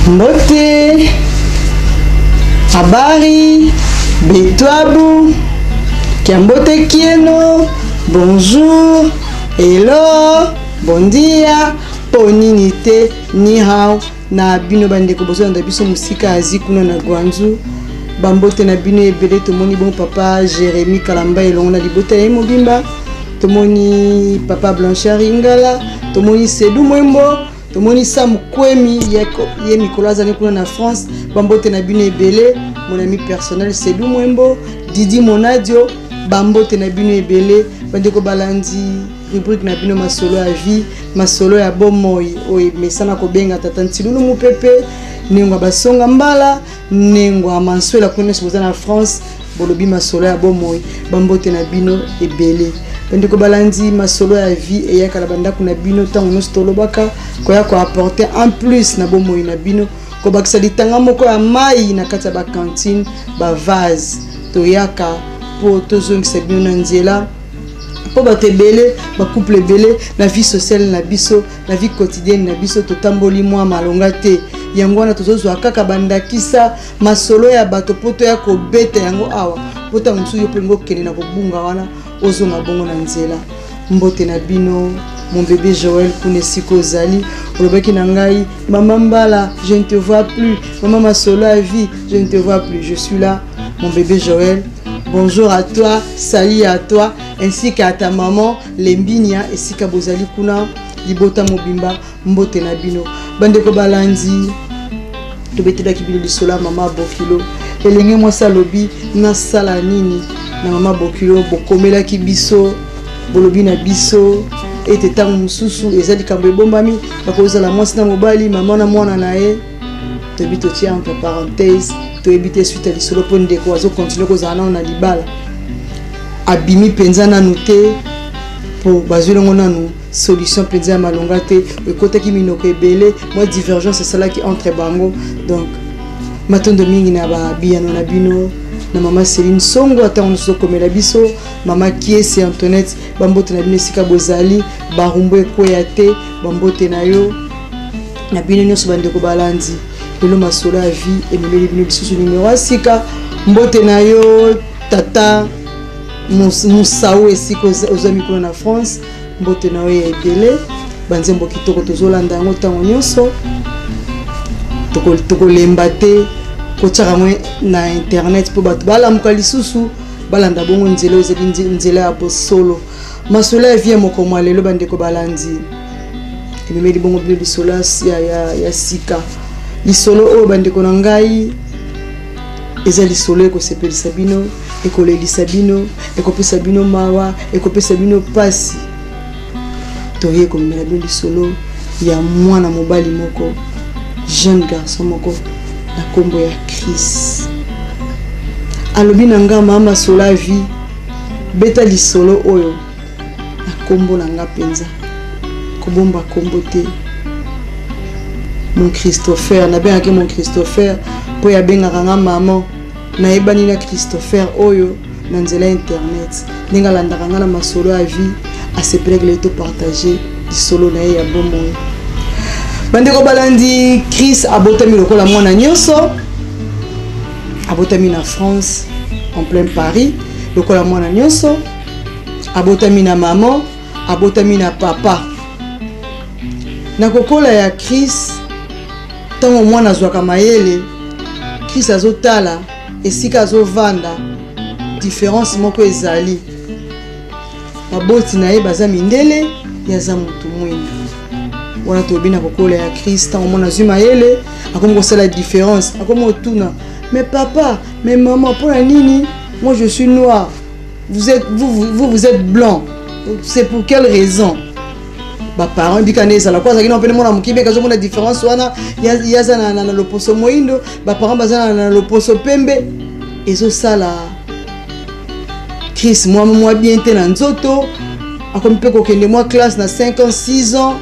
Mbote, habari, betwabu, kiambote kieno, bonjour, hello, bon dia, poninite, ni hao, na bino bandeko bozo na biso musika azikuna na Gwanzu, bambote na bino ebele tomoni bon papa Jérémy Kalamba elongo na libota ya mobimba, tomoni papa Blanchard Ingala, tomoni Sedou Mwembo, tomoni Sam Kwemi ye Mikolo azali kuna na France, bambote na bino ebele, mon ami personnel Sedou Mwembo, Didi Monadio, bambote na bino ebele, bandeko balandi rubrique na bino masolo ya vie, masolo ya bomoi, oye mesana ko benga tata Ntilulu mupepe, nengwa basonga mbala, nengwa mansuela kuna soza na France, bolobi masolo ya bomoi, bambote na bino ebele. Bandeko balandi masolo ya vie et yakala bandako na bino tango no stolobaka ko ya ko apporter en plus na bomoi na bino ko bakisa litanga moko ya mai na kati ya ba cantine ba vase to yaka po tozongisa bino na nzela po bato ebele ba couple ebele na vie sociale na biso na vie quotidienne na biso totamboli mwa malonga te yango wana tozozwa kaka bandakisa masolo ya bato poto ya kobeta yango awa pota msusu yo pengo kene na kobunga wana ozo mabongo na nzela mbote na bino mon bébé Joël Kunesiko Zali olobaki na ngai maman Mbala je ne te vois plus maman Masolo à vie je ne te vois plus je suis là mon bébé Joël bonjour à toi salut à toi ainsi qu'à ta maman Lembinia et Sika Bozali kuna libota mobimba mbote na bino bandeko balandi to betela kibilo lisola mama Bokilo elenge moi salobi na sala nini na mama Bokilo bokomela ki biso bolobi na biso ete tango mususu ezali kambo ebombami bakoza la mwasi na mobali mama na mwana nae to bito tia entre parenthèse to ebite suite à lisolo po ndeko azo continuer kozana na libala abimi penza na noté po bazulongo nanu solution penza malonga te ekotaki minoko ebele moi divergence c'est cela qui entre bango donc matondo mingi na ba biano na bino na mama Céline Songo ata on so komela biso mama Kiesi Antoinette bambote na bino Sika Bozali barumbo ekoya te bambote na yo na bino nyonso bandeko balandi lelo masolo ya vie ememeli bino lisusu numéro Sika mbote na yo tata Moussaou esika ozami kuna na France mbote na yo ya ebele banzembo kitoko tozolanda yango ntango nyonso tokolemba te kotiaka mwe na internet po bato balamuka lisusu balanda bongo nzela ezali nzela ya bosolo masolo ya vie moko mwa lelo bandeko balandi ememeli bongo bino lisolo ya sika lisolo oyo bandeko na ngai eza lisolo ekosepelisa bino ekolelisa bino ekopesa bino mawa ekopesa bino pasi toye komemela bino lisolo ya mwana mobali moko jeune garçon moko na kombo ya Chris alobi na nga mama sola vie beta lisolo oyo na kombo na nga penza kobomba kombo te mon Christopher na bengaki mon Christopher po ya bengaka nga maman na ebani na Christopher oyo na nzela internet ndenge alandaka nga na masolo ya vie asepelaki to partager lisolo na ye ya bomoi bandeko balandi Chris abotami lokola mwana nyonso abotami na France en plein Paris lokola mwana nyonso abotami na maman abotami na papa na kokola ya Chris tango mwana azwaka mayele Chris azotala esika azovanda différence moko ezali baboti na ye baza mindele yaza mutu mwindu wana tobina kokola ya Christ tango mona zuma yele akomo kosala différence akomo tuna mais papa mais maman pour la nini moi je suis noir vous êtes blanc c'est pour quelle raison ba parents bikaneza la quoi ça qui non pene mona mukibe kazo mona différence wana yaza na loposo moindo ba parents bazana na loposo pembe ezo sala Chris moi bien te na nzoto akomi pe kokende moi classe na 5 ans 6 ans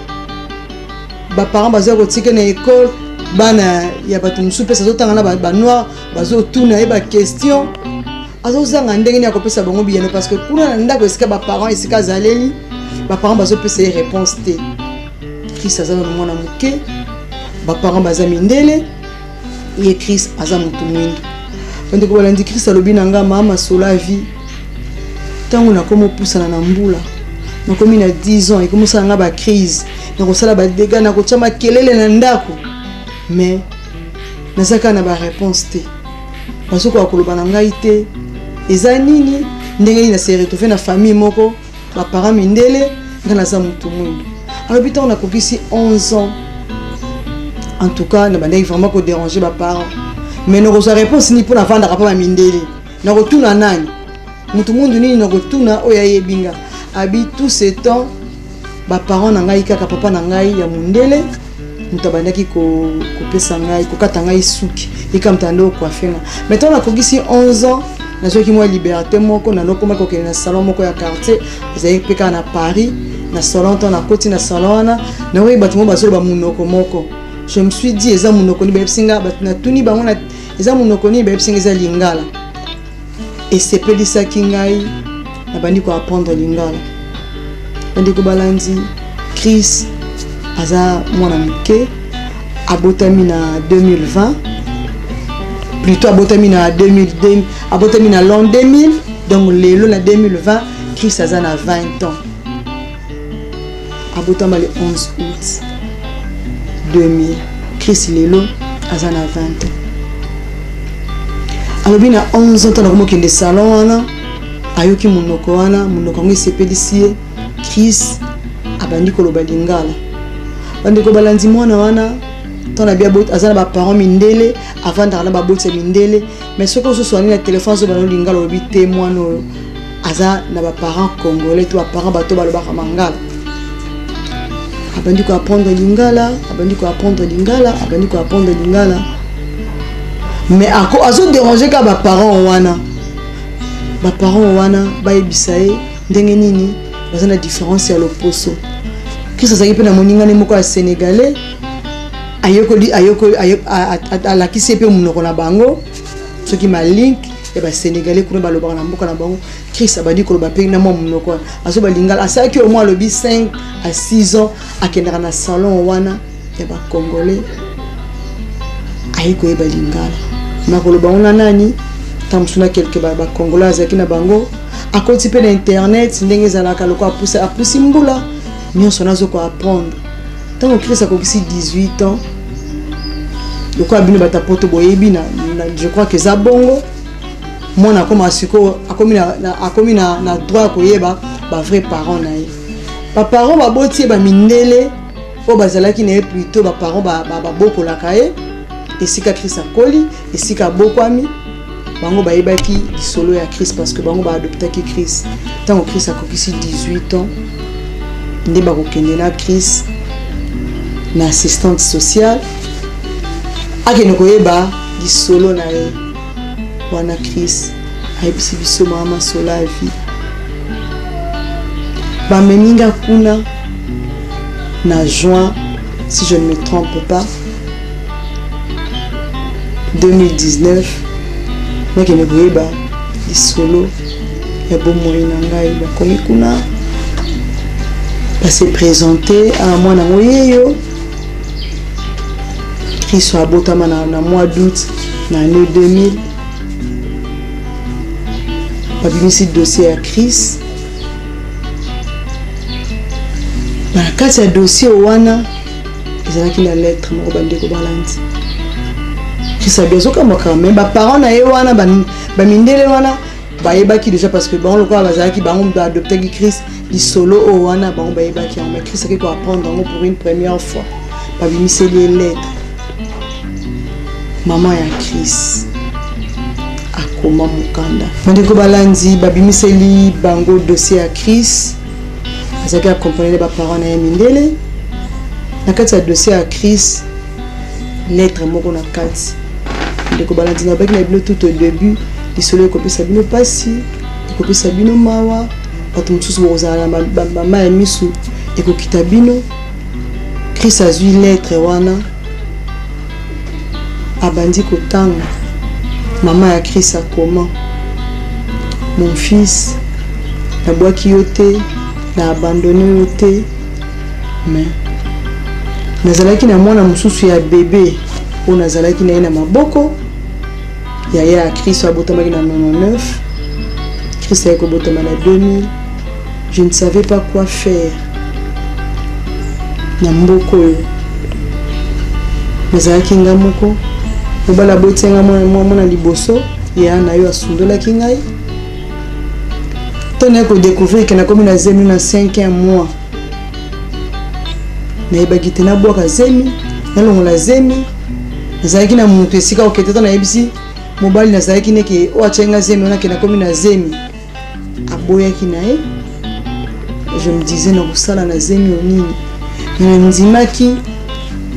ba parents bazo kotika na école bana ya bato musu pesa zotanga na ba noir bazo tuna e ba question azo zanga ndenge ni akopesa bango biyano parce que kuna na ndako esika ba parents esika zaleli ba parents bazo pesa réponse te Chris azana mwana muke parents baza mindele et Chris aza mutu mwindu bande ko balandi Chris alobi nanga mama sola vie tango na komo pusana na mbula na komi na 10 ans et comme ça nga ba crise na ko sala ba dégâts na ko tchama kelele na ndako mais nazaka na ba réponse te parce que akoloba na ngai te eza nini ndenge na se retrouver na famille moko ba parents mindele ngana za mutu mwindu alors bitan on a kokisi 11 ans en tout cas na bandaki vraiment ko déranger ba parents mais no ko sa réponse ni pour la vendre papa ba mindele na ko tuna nani mutu mwindu nini na ko tuna oya yebinga abi tout ce temps ba parents na ngai kaka papa na ngai ya mundele mutabandaki ko pesa ngai ko kata ngai suki ikamtando ko afenga maintenant na kokisi 11 ans na soki moi liberté moko na nokoma ko kena salon moko ya quartier ezai peka na Paris na salon to na koti na salon na oui batimo basolo ba munoko moko je me suis dit eza munoko ni bepsinga batuna tuni bango na eza munoko ni bepsinga eza lingala et c'est pelisa kingai na bandi ko apprendre lingala bandi ko balandi Chris aza mwana mike abotami na 2020 plutôt abotami na 2000 abotami na l'an 2000 donc lelo na 2020 Chris aza na 20 ans abotama le 11 août 2000 Chris lelo aza na 20 ans alobi na 11 ans tana komo kende salon wana ayoki munoko wana munoko ngo sepelisi Chris abandi koloba lingala bandi ko balandi mwana wana tona bia bot azana ba parents mindele avant d'arna ba bot mindele mais ce que ce soit na téléphone zo bano lingala obi témoin no aza na ba parents congolais to ba parents bato baloba mangala abandi ko apprendre lingala abandi ko apprendre lingala abandi ko apprendre lingala mais ako azo déranger ka ba parents wana ba ebisaye ndenge nini bazana différence ya loposo Chris azaki pe na moningane moko ya sénégalais ayoko alakisi pe munoko na bango soki ma link ya ba sénégalais kuna balobaka na mboka na bango Chris abandi koloba pe na mo munoko azo balingala asaki au moins lobi 5 à 6 ans akendaka na salon wana ya ba congolais ayiko e balingala na koloba ona nani tamsuna quelque ba congolais azaki na bango akoti pe na internet ndenge ezalaka loko apusi mbula nyonso nazo ko apprendre tant que Chris a 18 ans le quoi bino batapoto boyebi na je crois que za bongo mona koma siko akomi na droit ko yeba ba vrai parents na ye ba parents ba boti ba mindele o bazalaki na plutôt ba parents ba bokola kae esika Chris akoli esika bokwami bango ba yebaki solo ya Chris parce que bango ba adoptaki Chris tant que Chris a 18 ans nde ba kokende na Chris na assistante sociale akene koyeba di solo na ye wana Chris ayebisi biso mama sola vie bameminga kuna na juin si je ne me trompe pas 2019 nakene koyeba di solo ya bomoi na ngai bakomi kuna se présenter à moi na moyeyo Chris a botama na mois d'août na année 2000 babimisi dossier à Chris na kati ya dossier wana ezalaki na lettre moko bandeko balandi Chris a besoin comme quand même ba parents na ye wana ba mindele wana ba yebaki déjà parce que bon le quoi bazalaki ba on adopter Chris di solo o wana ba on ba yebaki mais Chris a ko apprendre pour une première fois ba bimisi les lettres maman ya Chris akoma mukanda bandeko balandi ba bimisi bango dossier à Chris azaki accompagner ba parents na ye mindele na kati ya dossier à Chris lettre moko na kati ndeko balandi na baki na bino tout au début di solo ko pesa bino pasi ko pesa bino mawa bato mususu bozala mama ya misu eko kitabino Chris azui lettre wana abandi kotanga maman ya Chris akoma mon fils na bwaki yo te na abandonné yo te mais nazalaki na mwana mususu ya bébé o nazalaki na ye na maboko ya Christ abotamaki na 99 Christ ayaki kobotama na 2000 je ne savais pas quoi faire na mboko oyo nazalaki nga moko mobala aboti nga mwana liboso ya na yo asundolaki ngai tone kodécouvrir ke nakomi na zemi na 5 mois nayebaki te nabwaka zemi nalongola zemi nazalaki na moto esika okete to nayebisi mobali nazalaki neke o atyenga zemi wana ke nakomi na zemi aboyaki na ye je me disais na kosala na zemi onini me ndimaki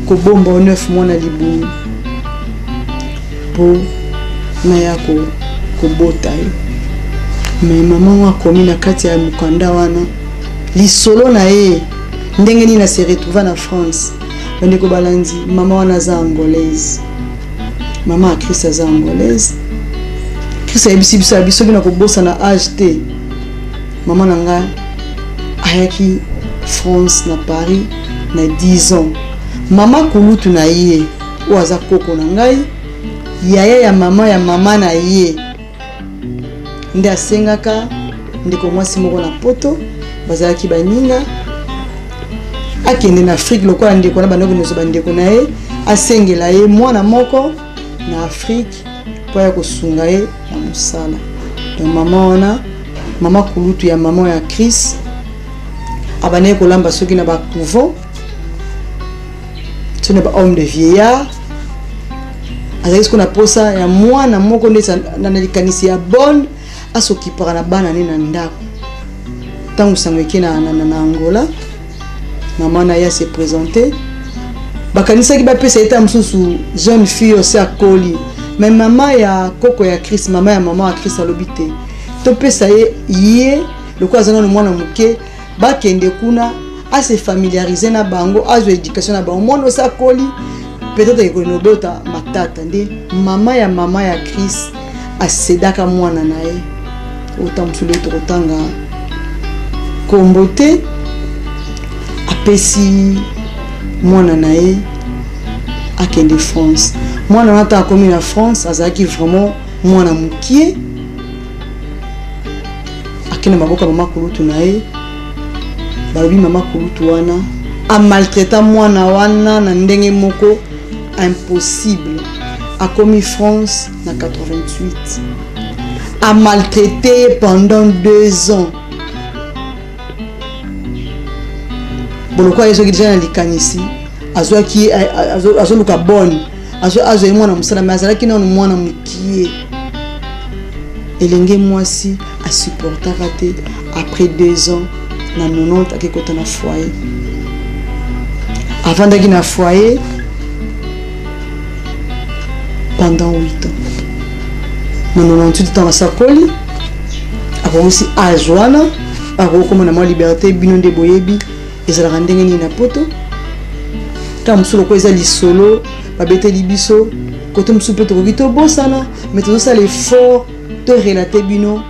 kobomba o 9 mois na libulu po naya kobota ye me mama akomi na kati ya mokanda wana lisolo na ye ndenge nini se retrouva na France bandeko balandi mama wana aza angolaise mama a Christ aza angolaise Christ ayebisi biso abiso bina kobosa na age te mama na nga ayaki France na Paris na 10 ans mama kulutu na ye o aza koko na ngai yaya ya mama na ye nde asengaka ndeko mwasi moko na poto bazalaki baninga akende na Afrique lokola ndeko na bandeko nyonso bandeko na ye asengela ye mwana moko na Afrique po ya kosunga ye na mosala donc mama wana mama kulutu ya mama ya Christ abane kolamba soki na ba couvent ce n'est pas homme de vieillard azali ko na posa ya mwana moko ndesa na likanisi ya bonne asokipaka na bana ne na ndako tangu sangweki na Angola maman na ya se présenter bakanisa ki ba pesa eta mususu jeune fille aussi akoli mais maman ya koko ya Christ maman ya maman ya Christ alobite to pesa ye loko azana no mwana muke bakende kuna a se familiariser na bango azo éducation na bango mwana osa koli peut-être que nobota matata ndi mama ya Christ asedaka mwana na ye otamsule tokotanga kombote apesi mwana na ye akende France mwana nata akomi na France azalaki vraiment mwana mukie akende maboka mama kulutu na ye balobi mama kulutu wana a maltraita mwana wana na ndenge moko impossible akomi France na 88 a maltraité pendant 2 ans bolokwa yeso ki na likanisi azwaki azoluka bonne azo mwana musala mais azalaki na mwana mukie elenge mwasi a supportaka te après 2 ans na 90 akekota na foyer avant d'aki na foyer pendant 8 ans na 98 ans asakoli akosi âge wana akokoma na mwa liberté bino nde boyebi ezalaka ndenge nini na poto ta musolo ko eza lisolo babeteli biso kote musu mpe tokoki tobosana mais tozosala l'effort to relater bino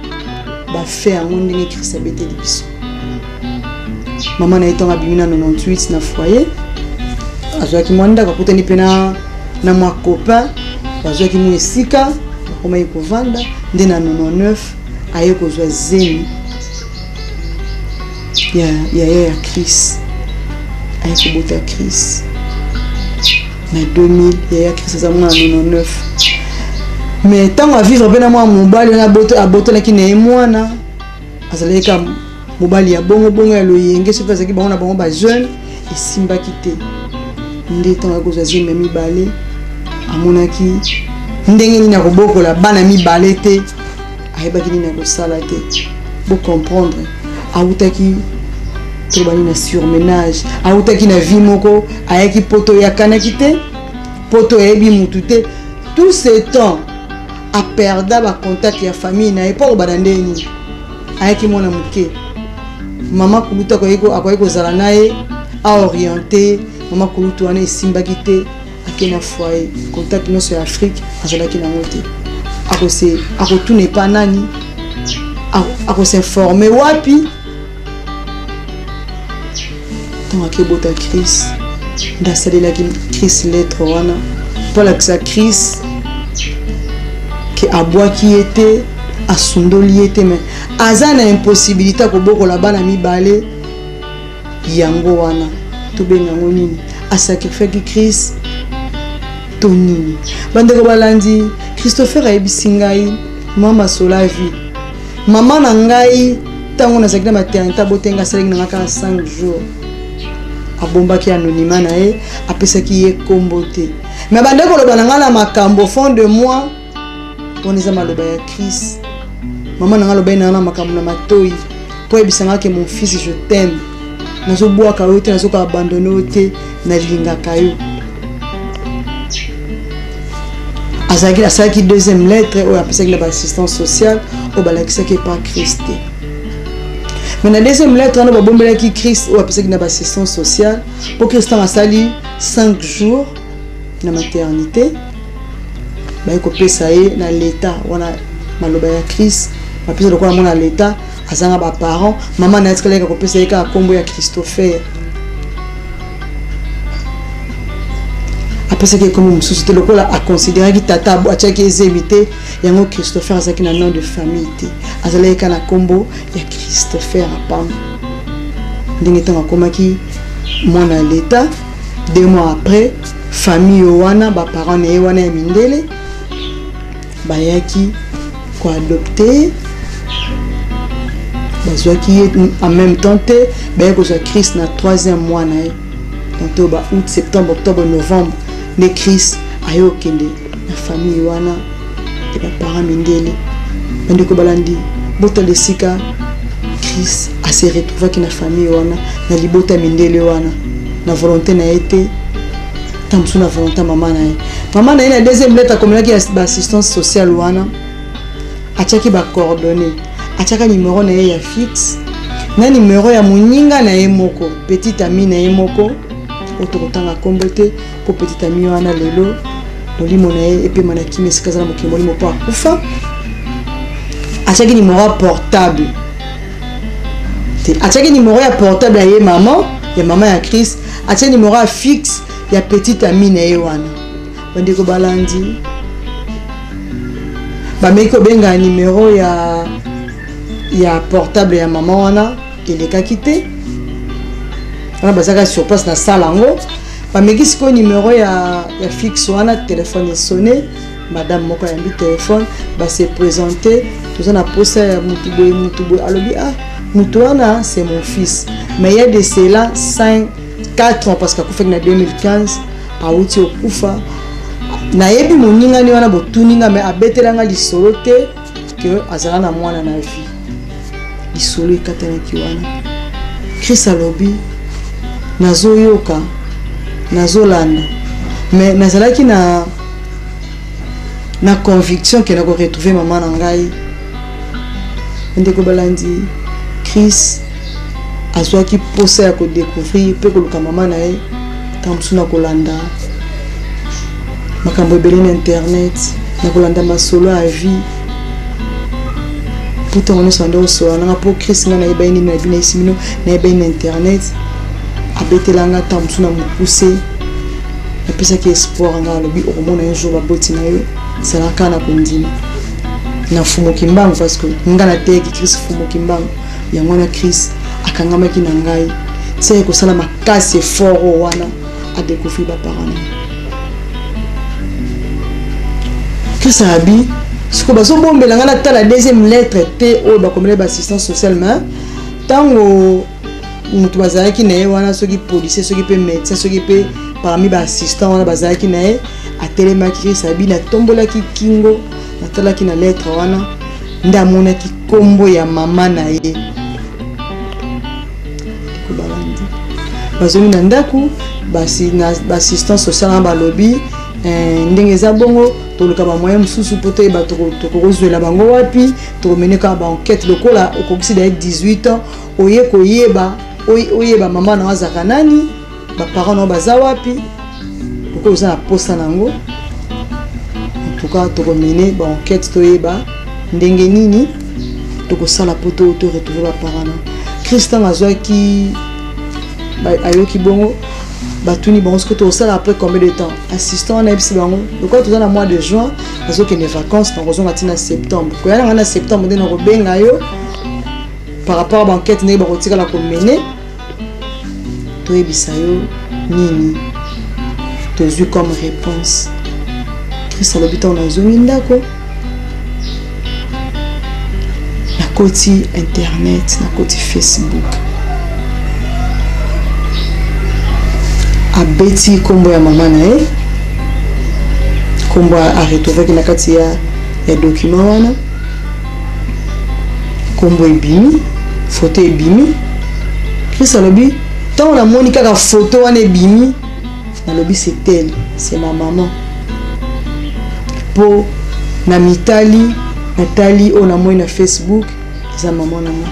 bafe yango ndenge Christ abeteli biso mama na etonga bimina 98 na foyer azwaki mwanda kakutani pe na mwa copain azwaki mwa esika akomai kovanda nde na 99 aye kozwa zemi ya Christ aye kobota Christ na 2000 ya Christ aza mwana 99 mais ntango avivre mpe na mwa mobali na abotonaki na ye mwana azalaki ka mobali ya bongo ya loyenge soki azalaki bango na bango bajeune esimbaki te nde ntango akozwa zemi ya mibale amonaki ndenge nini akobokola bana mibale te ayebaki nini akosala te bocomprendre autaki tobani na surmenage autaki na vie moko ayaki poto yakanaki te poto yebi mutu te tout ce temps aperda bacontact ya famille na ye mpo kobanda ndeni ayaki mwana moke mama kulutu akoki kozala na ye aorienté mama kulutu wana esimbaki te ake na foyer contact nyonso ya Afrique azalaki nango te akotuna epa nani akosinforme wapi ntango akebota Christ ndasalela ki Christ lettre wana pour la Christ que aboa qui était a sundoli était mais azana impossibilité ko bokola bana mibale yango wana to benga nini a sacrifier ki Christ to nini bande ko balandi Christopher ayebisi ngai mama sola vie mama na ngai tango na sakina maternité botenga salingi na ngaka 5 jours abombaki anonymat na ye apesaki ye kombo te mais bande ko loba na ngala makambo fond de moi on eza maloba ya Christ maman na ngalo na makambo na matoi po ebisanga ke mon fils je t'aime nazo boaka yo te nazo ka abandonner yo te na lingaka yo azaki deuxième lettre ou apesaki la assistance sociale au balakisaki par Christ. Mais la deuxième lettre on va bombelaki Christ ou apesaki na assistance sociale pour Christ a sali 5 jours na maternité ba ko pesa ye na l'état wana maloba ya Christ ba pesa lokola mona l'état azanga ba parents maman na eskaleka ko pesa ye ka kombo ya Christopher après ça que comme société locale a considéré que tata a tchaki ezemité yango Christopher azaki na nom de famille té azaleka na kombo ya Christopher apam ndenge tanga komaki mona l'état 2 mois après famille wana ba parents ne wana ya mindele bayaki ko adopter bazwaki en même temps te bayako za Christ na 3e mois na donc ba août septembre octobre novembre ne Christ ayo kende na famille wana et ba parents mindele bande ko balandi bota lesika Christ a se retrouvé ki na famille wana na libota mindele wana na volonté na été tamsu na volonté maman na na deuxième lettre comme là qui assistance sociale wana achaki ba coordonnées achaka numéro na ya fixe na numéro ya muninga na moko petite amie na moko otokotanga kombote pour petite amie wana lelo molimo na et puis manaki mesikaza na mokimoli mopo akufa achaki numéro portable achaki numéro ya portable ya maman ya Christ achaki numéro ya fixe ya petite amie na wana bande ko balandi ba meko benga numéro ya portable ya maman wana eleka kité on a basaka sur place na salle ngo ba meki ko numéro ya fixe wana téléphone est sonné madame moko ya téléphone ba se présenter tout ça na poste ya mutubo alobi ah mutuana c'est mon fils mais il y a de cela 4 ans parce que kufa na 2015 a uti okufa na yebi moninga ni wana botuninga mais abetelanga lisolo te que azala na mwana na vie lisolo ekatana ki wana Christ alobi nazoyoka nazolanda mais nazalaki na conviction que na ko retrouver maman na ngai ndeko balandi Christ azwaki posa ya ko découvrir pe ko luka maman na ye tamsuna kolanda makambo ebele na internet na kolanda masolo ya vie pourtant on est sans doute sur na pour Christ na yeba ni na bina isimino na yeba na internet abetelanga tamsuna mukuse na pesa ki espoir nga lobi okomona un jour ba boti na yo sala kana kondima na fumo kimbangu parce que nga na teki Christ fumo kimbangu ya mwana Christ akangamaki na ngai c'est ko sala makasi fort wana a découvrir ba parents Christ abi ce que bazo bombela nga na la deuxième lettre T o ba komela ba assistance sociale mais tango mutu bazalaki na ye wana soki policier soki pe médecin soki pe parmi ba assistant wana bazalaki na ye atelemaki Christ abi na tombolaki kingo na talaki na lettre wana ndamonaki kombo ya mama na ye bazongi na ndaku basi na assistance sociale ba lobby ndenge za bongo toluka ba moyen mususu poto ba tokozwela bango wapi tomeneka ba enquête lokola okokisi da 18 ans oyeba mama na wazaka nani ba parents no baza wapi okoza na posta nango en tout cas tokomene ba enquête toyeba ndenge nini tokosala poto to retrouver ba parents Christian azwaki ayoki bongo batuni bon ce que tu as après combien de temps assistant on a epsi bango donc quand tu es dans le mois de juin parce que les vacances dans raison matin septembre quand on a septembre on a benga yo par rapport à banquette ne ba kotika la mener to ebisa yo nini to vu comme réponse Christ alobita on a zongi ndako na koti internet na koti Facebook abeti kombo ya mama na ye kombo a retrouvé na kati ya document wana kombo ebimi photo ebimi Christ alobi tant la monika ka photo wana ebimi nalobi c'est elle c'est ma maman po na mitali natali ona moi na Facebook eza maman na moi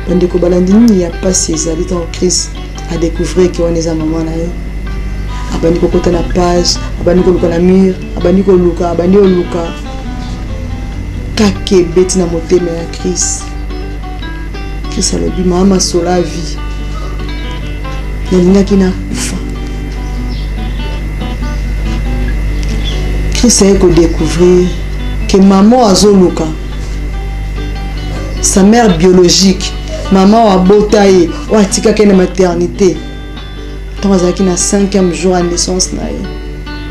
bande ko balandi ni ya pas ezali tant Christ a découvrir que on est maman na ye abandi ko kota na page abandi ko luka na mur abandi ko luka abandi oluka kake beti na motema ya Christ Christ alobi mama sola vie nalingaki na kufa Christ a découvrir que maman azoluka sa mère biologique maman a botaye o atika kene maternité tant azaki na 5e jour à naissance na ye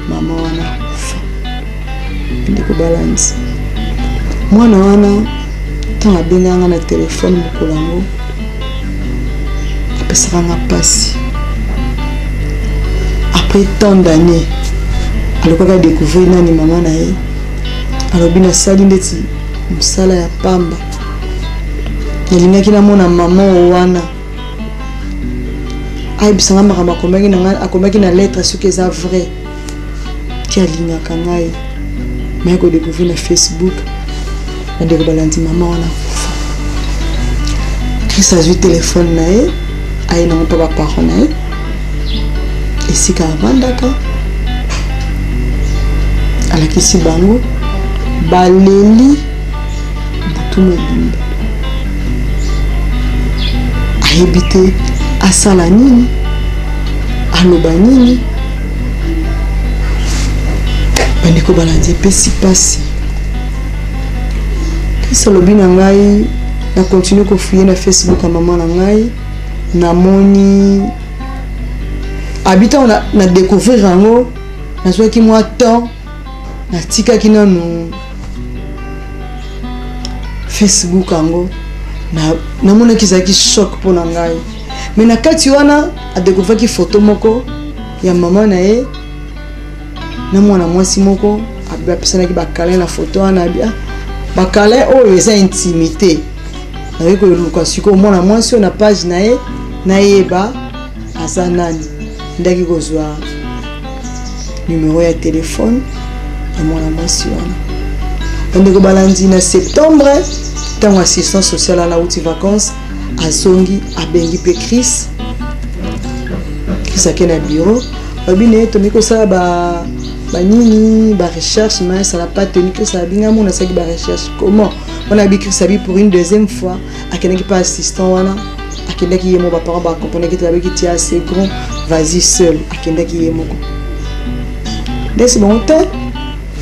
maman wana kufa ndeko balance mwana wana tant abenganga na téléphone mokolango apesaka nga pasi après tant d'années alokaka découvrir nani maman na ye alobi nasali ndeti mosala ya pamba nalingaki namona maman wana ayebisanga makambo akomaki na lettre soki eza vrai ki alingaka ngai mai kodécouvrir na Facebook bandeko balandi mama wana kufa Christ azwi telefone na ye aye nango mpa baparo na ye esika avandaka alakisi bango baleli butu mobimba ayebi te asala nini aloba nini bandeko balandi epesi pasi Christ alobi na ngai na continue kofuye na Facebook ya mama na ngai namoni habita na découvrir yango nazwaki mwa temps natikaki nanu Facebook yango namonaki ezalaki choc mpo na ngai mais na kati wana adécouvraki photo moko ya mama na ye na mwana mwasi moko apesanaki bakale na photo wana bakale oyo eza intimité naye koluka sikoyo mwana mwasi oyo na page na ye nayeba aza nani ndaki kozwa numéro ya téléphone ya mwana mwasi wana bandeko balandi na septembre ntango assistance sociale ala uti vacances azongi abengi pe Christ ake na bureau obi ne tomi kosala banini barecherche mais ça n'a pas tenu que ça abinga mona saki barecherche comment on a bi Christ abi pour une deuxième fois akendaki pas assistant wana akendaki yemo baparents baaccompagnaki tabaki tia assez grand vas-y seul akendaki yemoko dès bon temps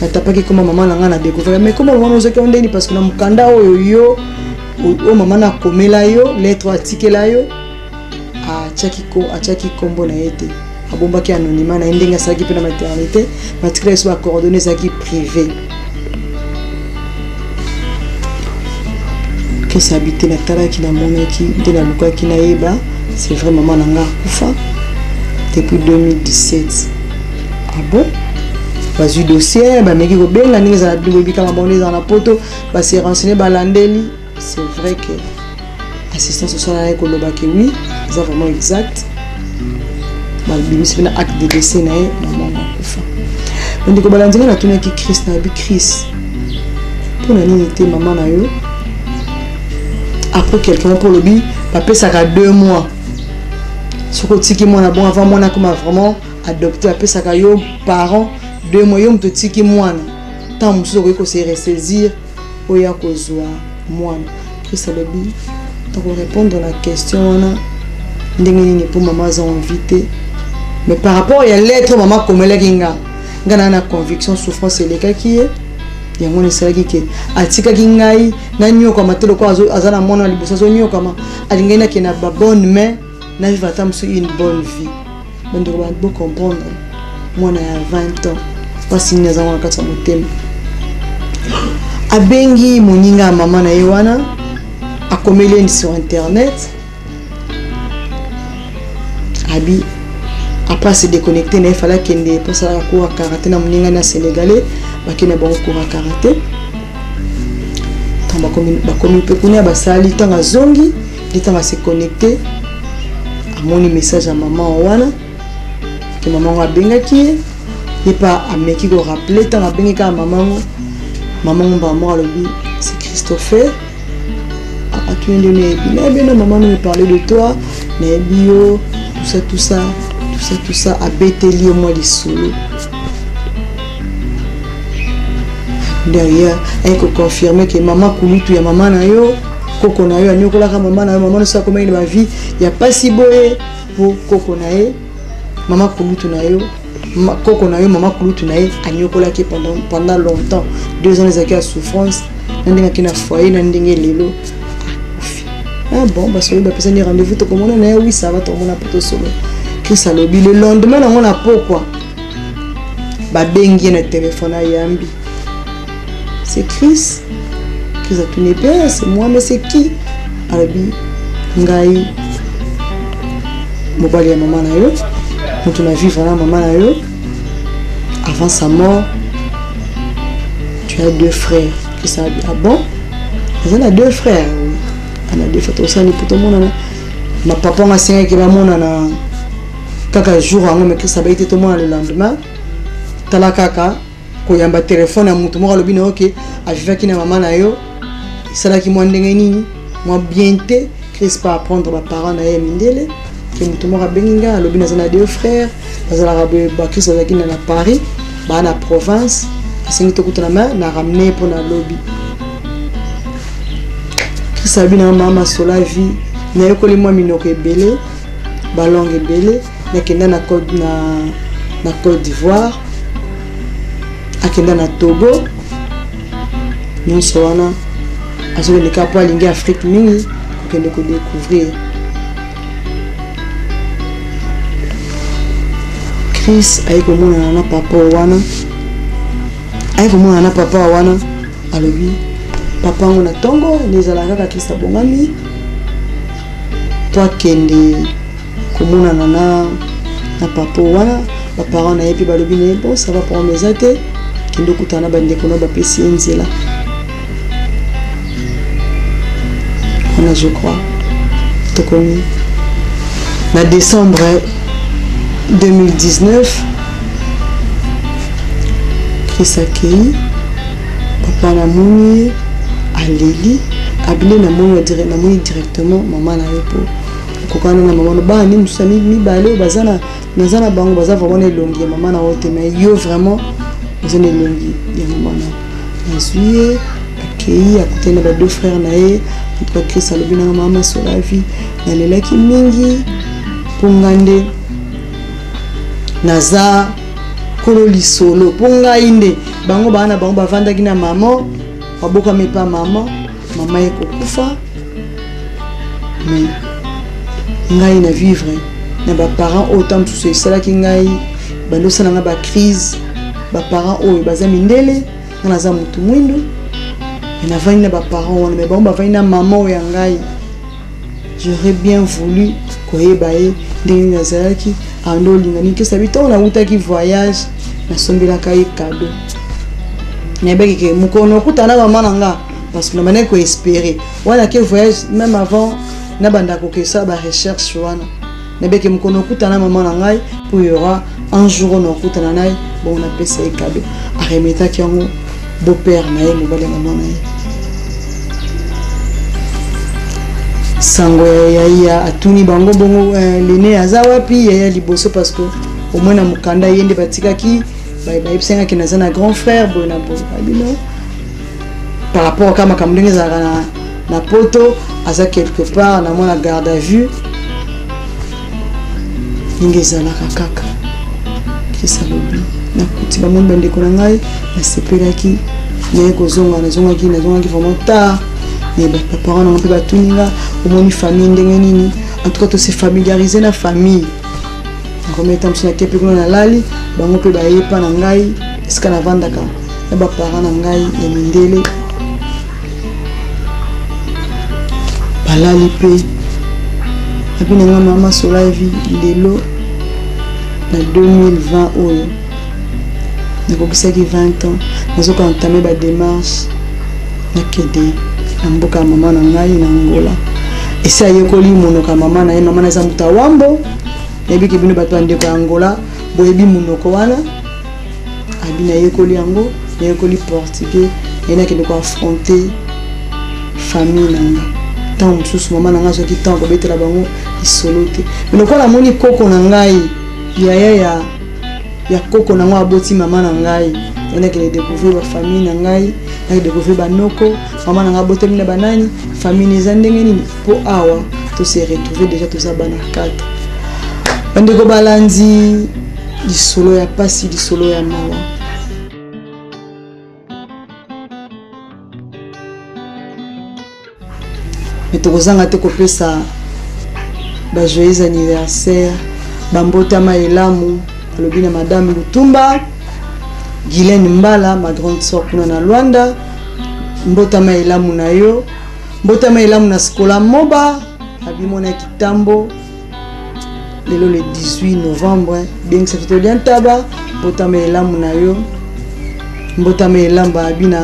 natapaki comment maman nanga na découvrir mais comment maman ozaki ondeni parce que na mukanda oyo yo o maman na komela yo lettre atikela yo achaki kombo na yete abombaki anonymat na ndenge asalaki pe na maternité matricule so coordonnées zaki privé que ça habité na talaki na monaki de na lukaki na yeba c'est vrai maman nanga kufa depuis 2017 ah bon bazui dossier bameki kobenga ndenge ezala bibika mabondo ezala na poto base renseigner balandeli c'est vrai que assistance sociale aye kolobaki oui eza vraiment exact balbimisi pena acte de décès na ye maman akufa bandeko balandinga natunaki Christ na yabi Christ mpona nini te mama na yo après quelqu'un pour lobi bapesaka 2 mois soko otiki mwana bon avant mwana koma vraiment adopté bapesaka yo parent 2 mois yo moto otiki mwana ntango mosusu okoki kose ressaisir oya kozwa mwana Christ alobi toko répondre na question wana ndenge nini mpo mama aza envie te Mais par rapport à la lettre, maman comme elle a une conviction, souffrance et les cas qui est. Il y a un salagi qui atika kingai na nyoka matelo kwa azana mona libosa zo nyoka ma alingena ki na ba bonne main na vivre tam sur une bonne vie. Donc on doit comprendre moi na 20 ans pas si neza wana kata motema abengi moninga mama na yewana akomeli sur internet abi après se déconnecter il fallait qu'il ne passe à cours à karaté na moninga na sénégalais bakina bon cours à karaté tamba comme peut connait basali tanga zongi litanga se connecter à mon message à maman wana que maman a benga qui et pas à meki ko rappeler tanga benga ka maman ba moi le c'est Christopher a tu es donné bien maman me parler de toi mais bio tout ça a bételi moi les solo derrière elle ko confirmer que maman kulutu ya maman na yo koko na yo anyokola ka maman na yo maman ne sait comment il va vivre il y a pas si boé pour koko na ye maman kulutu na yo koko na yo maman kulutu na ye anyokola ki pendant longtemps 2 ans les acquis à souffrance ndinga kina foyer na ndinga lelo ah bon parce que ba pesa ni rendez-vous to komona na oui ça va to mona poto solo Chris alobi le lendemain na mona pourquoi ba bengi na téléphone yambi c'est Chris a tourné bien c'est moi mais c'est qui alobi ngai mobali ya maman na yo mutu na vivre na maman na yo avant sa mort tu as 2 frères Chris a dit ah bon on a 2 frères oui on a 2 frères tout ça ni pour tout le monde ma papa m'a signé que maman na kaka jour ngo mais Chris a été tout le monde le lendemain tala kaka ko yamba téléphone à mutu mo lobi na OK a vivre qui na maman na yo sala ki mo ndenge nini moi bienté Chris pas apprendre ba parents na ye mindele que mutu mo benga lobi na zana 2 frères bazala rabe ba Chris a qui na Paris ba na province asengi to kutana na ramener pour na lobby Chris a bina mama sola vie na yokoli moi minoko ebele ba langue ebele na kenda na Côte d'Ivoire akenda na Togo nyonso wana azokende ka po alingi Afrique mingi kokende kodécouvrir Chris ayikomona na papa wana alobi papa ngo na tongo nezalaka kaka Chris abongami to akende komona na papa wana ba parents na yepi balobi ne bon ça va pour mes até kendo kutana bande kono ba pesi nzela on a je crois to komi na décembre 2019 Chris akei papa na moni aleli abile na moni directement maman na yo po kokana na maman ba ni musami mi bale bazana nazana bango baza vraiment elongi maman na wote mais yo vraiment bazana elongi ya maman na suye akei akutena ba 2 frères na ye pour Chris alobi na maman sur la vie na lelaki mingi pongande naza kololi solo ponga inde bango bana bango bavandaki na maman baboka mepa maman ekokufa mais ngai na vivre na ba parents autant tout ça ki ngai bando sana nga ba crise ba parents oyo baza mindele na za mutu mwindo na vani na ba parents wana mais bango bavani na maman ya ngai j'aurais bien voulu koyeba ye ndenge nazalaki ando lingani ke sabito na utaki voyage na sombela kai cadeau na beki ke mukono kutana mama nanga parce que na mané ko espérer wana ke voyage même avant na banda ko ke ça ba recherche wana na beki mukono kutana mama nanga pour y aura un jour on kutana naye bon on appelle ça cadeau a remeta ki ngo beau père na ye mobale mama na ye sango ya atuni bango bongo lene azawa pi ya liboso parce que au moins na mukanda yende batikaki ba ipsenga ki nazana grand frère bona abino par rapport kama kamdenge za na poto aza quelque part na mona garde à vue ngezala kaka Salobi na kuti ba mon bande ko na ngai na sepelaki na ko zonga ki vraiment tard mais ba parents na ba tuninga au moins famille ndenge nini en tout cas to se familiariser na famille en premier temps na kepe ko na lali ba mo pe ba yepa na ngai eska na vandaka na ba parents na ngai ya mindele balali pe abi na mama sola vie lelo na 2020 oyo nakokisaki 20 ans nazoka entamé ba démarche nakende na mboka ya mama na ngai na Angola esi ayekoli monoko mama na ye mama na eza muta wambo yebiki bino bato bandeko ya Angola boyebi monoko wana abi na yekoli yango na yekoli portugais ye nakende ko affronter famille nanga tant mosusu mama na ngai soki tant kobetela bango lisolo te mais lokola moni koko na ngai ya koko na ngo aboti mama na ngai ena ke découvrir ba famille na ngai na découvrir ba noko mama na nga boteli na banani famille za ndenge nini po awa to se retrouver déjà to za bana 4 bande ko balandi lisolo ya pasi lisolo ya mawa mais to kozanga te kopesa ba joyeux anniversaire bambotama elamu alobina madame Lutumba Guylaine Mbala ma grande sœur kuna na Luanda mbotama elamu na yo mbotama elamu na skola moba abimona kitambo lelo le 18 novembre bien ça fait bien taba mbotama elamu na yo mbotama elamba abina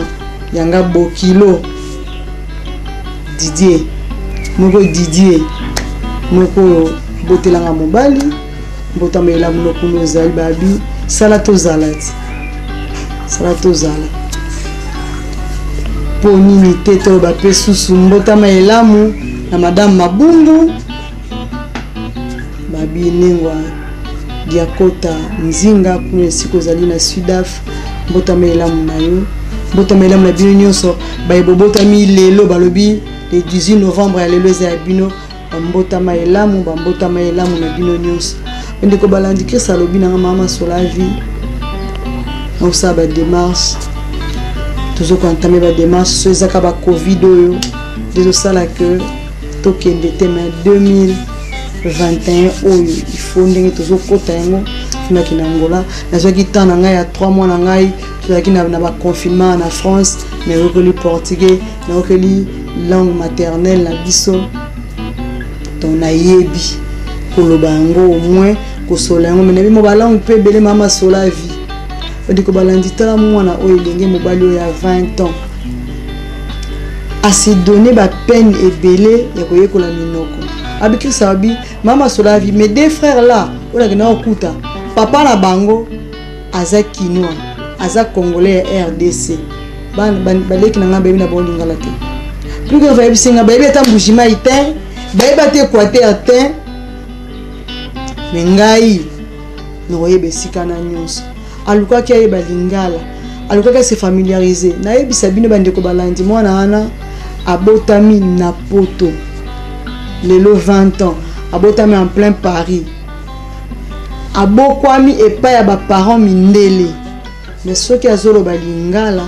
yanga bokilo Didier moko botelanga mobali mbotama elamu no kuno zali babi salato zalati salato zala poni ni teto ba pesusu mbotama elamu na madame Mabundu babi nengwa diakota nzinga kuno siko zali na Sudaf mbotama elamu na yo mbotama elamu na bino nyonso baibobotami lelo balobi le 18 novembre lelo za bino mbotama elamu na bino nyonso ndeko balandi Christ alobi na mama sola vie on sa ba démarche toujours quand entamé ba démarche so ezaka ba covid oyo dezo sala que to kende tema 2021 oyo il faut ndenge toujours kota yango fina kina Angola nazaki tana ngai ya 3 mois na ngai tozaki na ba confinement na France mais okoli portugais na okoli langue maternelle na biso ton ayebi koloba yango au moins kosola yango menebi mo balangue pe bele mama sola vie odiko balandi tala mwana oyo lenge mobali oyo ya 20 ans a se donner ba peine ebele ya koyekola minoko abiki sabi mama sola vie mes deux frères là ola kena okuta papa na bango aza kinois aza congolais ya RDC baleki na nga bebi na bolingala te plus que va bisinga bebi ata mbujima ite bebi ate Équateur te mengai no yebe sikana nyonso aluka ki ayeba lingala aluka ki se familiariser na yebi sabine bandeko balandi mwana ana abotami na poto lelo 20 ans abotami en plein Paris abokwami epai ya ba parents mindele mais soki azolo balingala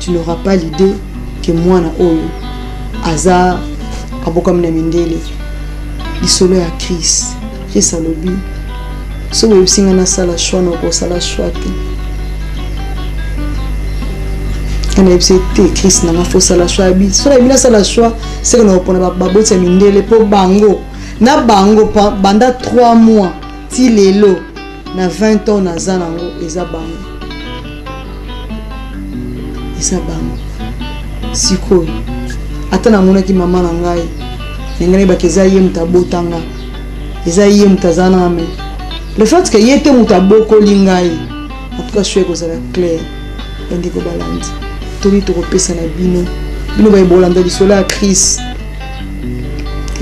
tu n'auras pas l'idée que mwana oyo aza abokwami na mindele lisolo ya Christ alobi so we singa na sala choix no ko sala choix te kana ebsete Christ na mafo sala choix bi so na bina sala choix c'est que no pona baboti ya mindele po bango na bango banda 3 mois ti lelo na 20 ans na zanango eza bango sikoyo ata na mona ki mama na ngai ngene bakeza ye mutabotanga eza ye mutazana ame le fait que yete mutaboko lingai en tout cas je suis ça clair ndiko balandi tobi to kopesa na bino ba ibolanda lisolo ya Christ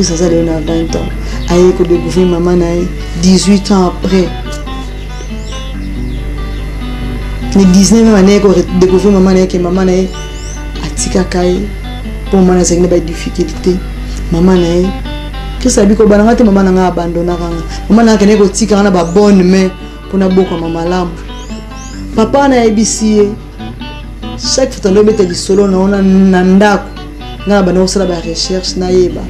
ça ça na 20 ans aye ko découvrir maman na 18 ans après ni 19 années ko découvrir maman na que maman na atika kai pour maman na ba difficulté maman na que ça biko bananga te maman nga abandonna kanga maman na kene ko tika na ba bonne mais pona boko mamalamu papa na ebisi chaque fois ndo beta lisolo na ona na ndako na bana osala ba recherche na yeba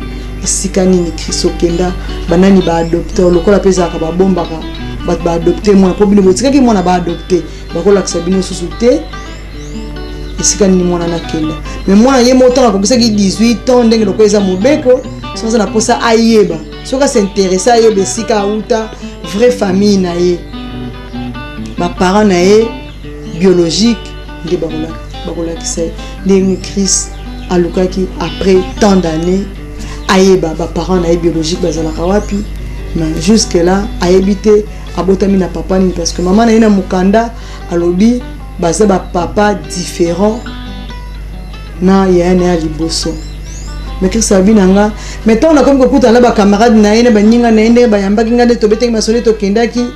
esika nini Kristo kenda banani ba adopter lokola pesa ka ba bomba ka ba adopter mwana po bino botika ki mwana ba adopter bakola kisabino susu te esika nini mwana na kenda mais mwana ye motanga ko ki 18 ans ndenge loko eza mobeko sans na posa ayeba soka s'intéresser ayeba esika auta vraie famille na ye ba parents na ye biologique de bakola kisai ndenge Christ alukaki après tant d'années ayeba ba parents na ye biologique bazalaka wapi mais jusque là ayebité abotami na papa ni parce que maman na ye na mukanda alobi baza ba papa différent na yana ya liboso mais Christ abinanga mettons na comme kokuta na ba camarade na ye na baninga na ende ba yambaki ngade to beteki masole to kendaki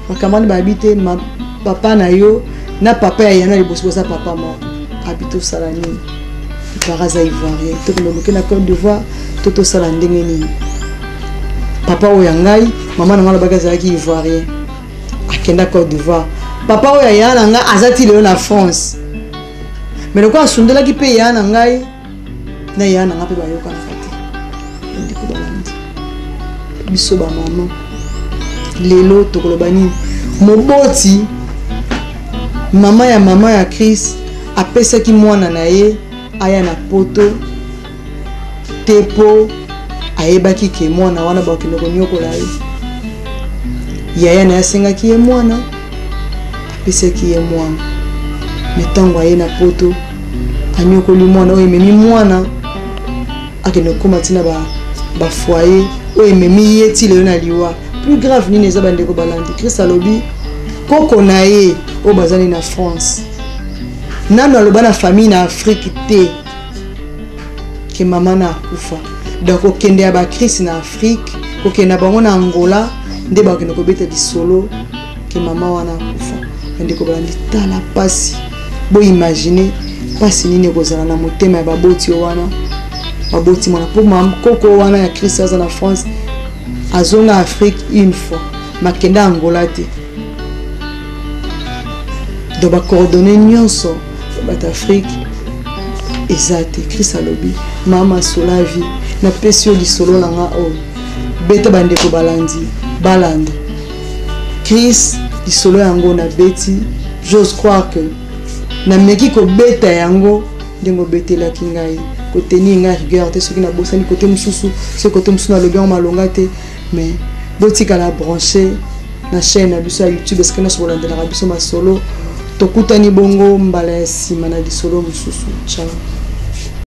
ba camarade ba habité ma papa na yo na papa ya yana liboso za papa mo habito salani baraza ivoirien to ko na Côte d'Ivoire toto sala ndenge nini papa oyangai maman na ngala bagaza ki ivoirien akenda Côte d'Ivoire papa oya yana nga azati leo na France mais le quoi sundela ki pe yana ngai na yana nga pe ba yoka na fati ndiko balandi biso ba maman lelo to ko bani moboti mama ya Chris apesa ki mwana na ye aya na poto tepo ayebaki ke mwana wana bakino konyokola ye yaya na yasenga ki ye mwana apesa ki ye mwana metango aye na poto anyokoli mwana oyo ememi mwana akeno koma tina ba foyer oyo ememi ye ti lelo na liwa plus grave nini eza bandeko balandi Christ alobi koko na ye oyo bazali na France nano aloba na famille na Afrique te ke mama na akufa donc okende ya ba Christ na Afrique okende bango na Angola nde bakende kobeta lisolo ke mama wana akufa ndeko balandi tala pasi bo imaginer pasi nini kozala na motema ya baboti wana baboti mwana po mam koko wana ya Christ aza na France azonga Afrique une fois makenda Angola te donc ba coordonner nyonso bat Afrique ezate Christ alobi mama sola vie na pesio di solo na nga o beta bandeko balandi balanda Christ di solo yango na beti j'ose croire que na meki ko beta yango ndengo betela kingai ko teni nga rigueur te soki na bosani côté mususu ce côté mususu na lobi en malonga te mais botika la brancher na chaîne na biso ya YouTube est-ce que na sola ndela biso ma solo tokutani bongo mbala ya sima na lisolo mususu ciao.